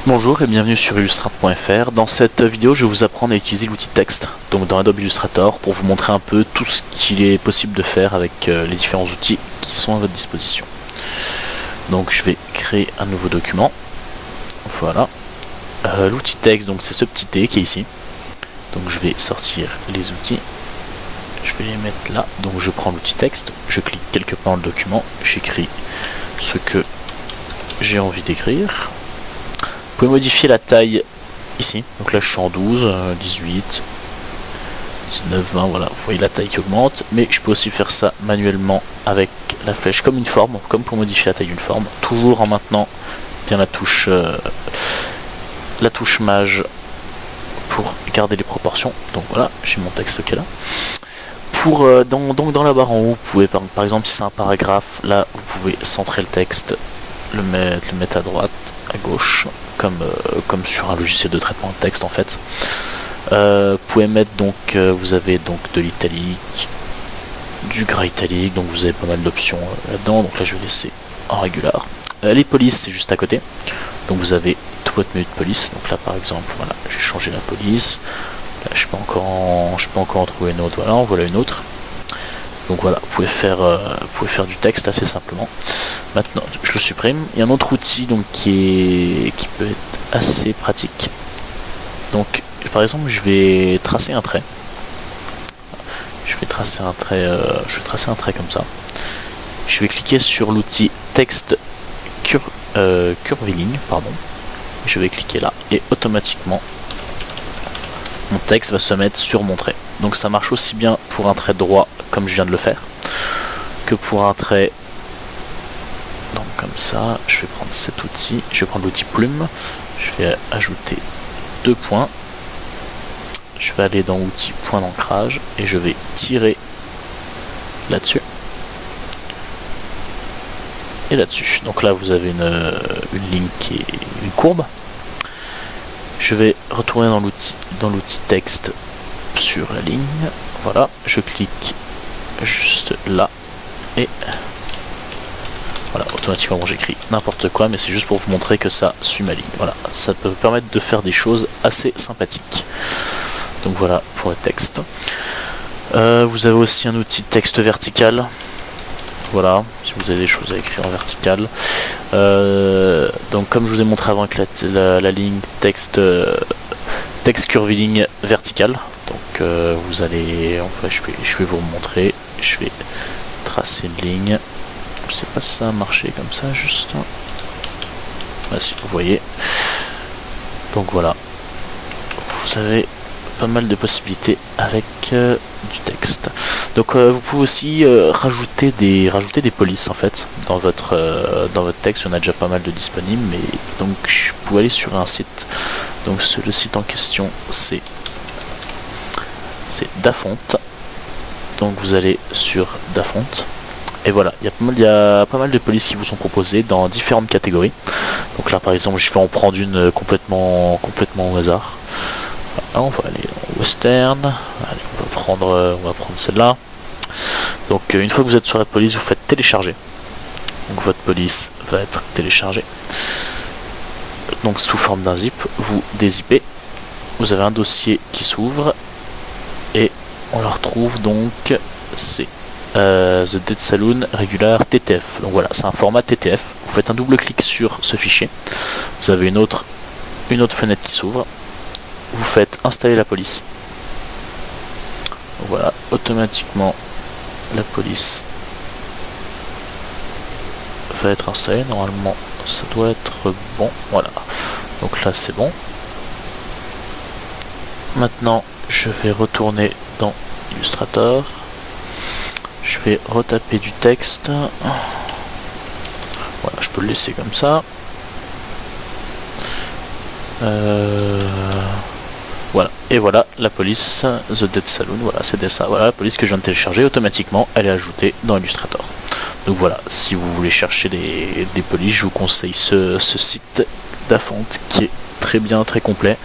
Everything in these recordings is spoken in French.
Bonjour et bienvenue sur Illustrator.fr. Dans cette vidéo, je vais vous apprendre à utiliser l'outil texte, donc dans Adobe Illustrator, pour vous montrer un peu tout ce qu'il est possible de faire avec les différents outils qui sont à votre disposition. Donc je vais créer un nouveau document. Voilà. L'outil texte, donc c'est ce petit T qui est ici. Donc je vais sortir les outils. Je vais les mettre là. Donc je prends l'outil texte, je clique quelque part dans le document, j'écris ce que j'ai envie d'écrire. Vous pouvez modifier la taille ici, donc là je suis en 12, 18, 19, 20, voilà, vous voyez la taille qui augmente, mais je peux aussi faire ça manuellement avec la flèche comme une forme, comme pour modifier la taille d'une forme, toujours en maintenant bien la touche maj pour garder les proportions. Donc voilà, j'ai mon texte qui est là. Donc dans la barre en haut, vous pouvez par exemple si c'est un paragraphe, là vous pouvez centrer le texte, le mettre à droite, à gauche, comme sur un logiciel de traitement de texte en fait. Vous pouvez mettre vous avez donc de l'italique, du gras italique, donc vous avez pas mal d'options là-dedans. Donc là je vais laisser en régular. Les polices c'est juste à côté, donc vous avez tout votre menu de police. Donc là par exemple, voilà, j'ai changé la police. Là, je peux encore en trouver une autre. Voilà une autre. Donc voilà, vous pouvez faire du texte assez simplement. Maintenant, je le supprime. Il y a un autre outil donc qui peut être assez pratique. Donc, par exemple, je vais tracer un trait. Je vais tracer un trait comme ça. Je vais cliquer sur l'outil texte curviligne, pardon. Je vais cliquer là et automatiquement mon texte va se mettre sur mon trait. Donc ça marche aussi bien pour un trait droit comme je viens de le faire que pour un trait. Donc comme ça, je vais prendre cet outil, je vais prendre l'outil plume, je vais ajouter 2 points, je vais aller dans l'outil point d'ancrage et je vais tirer là-dessus et là-dessus. Donc là vous avez une ligne qui est une courbe. Je vais retourner dans l'outil texte sur la ligne, voilà, je clique juste là et voilà, automatiquement j'écris n'importe quoi, mais c'est juste pour vous montrer que ça suit ma ligne. Voilà, ça peut vous permettre de faire des choses assez sympathiques. Donc voilà pour le texte. Vous avez aussi un outil texte vertical. Voilà, si vous avez des choses à écrire en vertical. Donc comme je vous ai montré avant avec la ligne texte curviligne verticale. Donc vous allez, enfin je vais vous montrer. Je vais tracer une ligne. Je sais pas si ça a marché comme ça, juste. Ah si, vous voyez. Donc voilà. Vous avez pas mal de possibilités avec du texte. Donc vous pouvez aussi rajouter des polices en fait dans votre texte. Il y en a déjà pas mal de disponibles, mais donc vous pouvez aller sur un site. Donc le site en question c'est Dafont. Donc vous allez sur Dafont. Et voilà, il y a pas mal de polices qui vous sont proposées dans différentes catégories. Donc là par exemple je vais en prendre une complètement au hasard. Voilà, on va aller en western. Allez, on va prendre celle-là. Donc une fois que vous êtes sur la police, vous faites télécharger. Donc votre police va être téléchargée. Donc sous forme d'un zip, vous dézippez. Vous avez un dossier qui s'ouvre et on la retrouve donc c'est The Dead Saloon Regular TTF. Donc voilà, c'est un format TTF. Vous faites un double clic sur ce fichier. Vous avez une autre fenêtre qui s'ouvre. Vous faites installer la police. Donc voilà, automatiquement la police va être installée. Normalement, ça doit être bon. Voilà. Donc là, c'est bon. Maintenant, je vais retourner dans Illustrator. Je vais retaper du texte. Voilà, je peux le laisser comme ça. Voilà, et voilà la police The Dead Saloon. Voilà, c'est ça. Voilà la police que je viens de télécharger. Automatiquement, elle est ajoutée dans Illustrator. Donc voilà, si vous voulez chercher des polices, je vous conseille ce site Dafont qui est très bien, très complet.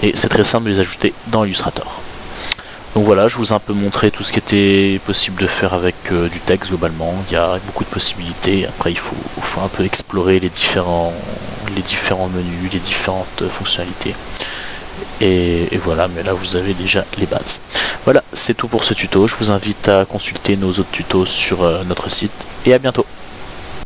Et c'est très simple de les ajouter dans Illustrator. Donc voilà, je vous ai un peu montré tout ce qui était possible de faire avec du texte globalement. Il y a beaucoup de possibilités. Après, il faut un peu explorer les différents menus, les différentes fonctionnalités. Et voilà, mais là vous avez déjà les bases. Voilà, c'est tout pour ce tuto. Je vous invite à consulter nos autres tutos sur notre site. Et à bientôt.